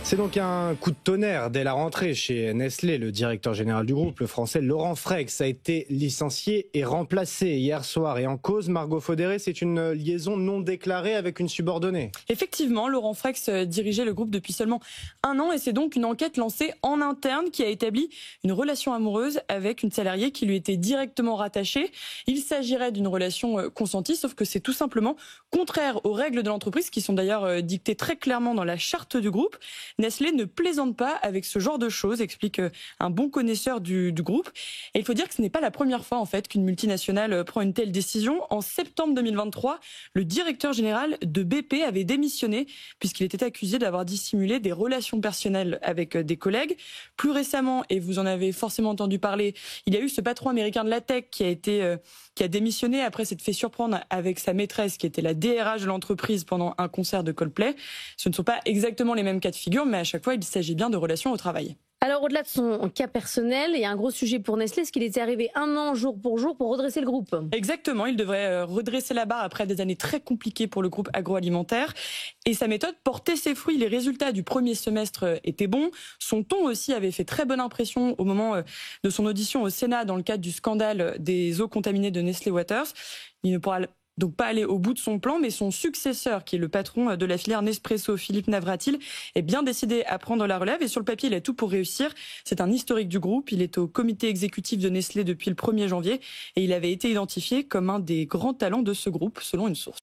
C'est donc un coup de tonnerre dès la rentrée chez Nestlé. Le directeur général du groupe, le français Laurent Frex, a été licencié et remplacé hier soir. Et en cause, Margot Faudéré, c'est une liaison non déclarée avec une subordonnée. Effectivement, Laurent Frex dirigeait le groupe depuis seulement 1 an et c'est donc une enquête lancée en interne qui a établi une relation amoureuse avec une salariée qui lui était directement rattachée. Il s'agirait d'une relation consentie, sauf que c'est tout simplement contraire aux règles de l'entreprise qui sont d'ailleurs dictées très clairement dans la charte du groupe. Nestlé ne plaisante pas avec ce genre de choses, explique un bon connaisseur du groupe. Et il faut dire que ce n'est pas la première fois en fait qu'une multinationale prend une telle décision. En septembre 2023, le directeur général de BP avait démissionné puisqu'il était accusé d'avoir dissimulé des relations personnelles avec des collègues. Plus récemment, et vous en avez forcément entendu parler, il y a eu ce patron américain de la tech qui a démissionné après s'être fait surprendre avec sa maîtresse qui était la DRH de l'entreprise pendant un concert de Coldplay. Ce ne sont pas exactement les mêmes cas de figure, mais à chaque fois, il s'agit bien de relations au travail. Alors, au-delà de son cas personnel, il y a un gros sujet pour Nestlé, ce qu'il était arrivé 1 an jour pour redresser le groupe. Exactement, il devrait redresser la barre après des années très compliquées pour le groupe agroalimentaire. Et sa méthode portait ses fruits. Les résultats du premier semestre étaient bons. Son ton aussi avait fait très bonne impression au moment de son audition au Sénat dans le cadre du scandale des eaux contaminées de Nestlé Waters. Il ne pourra donc pas aller au bout de son plan, mais son successeur, qui est le patron de la filière Nespresso, Philippe Navratil, est bien décidé à prendre la relève et sur le papier, il a tout pour réussir. C'est un historique du groupe, il est au comité exécutif de Nestlé depuis le 1er janvier et il avait été identifié comme un des grands talents de ce groupe, selon une source.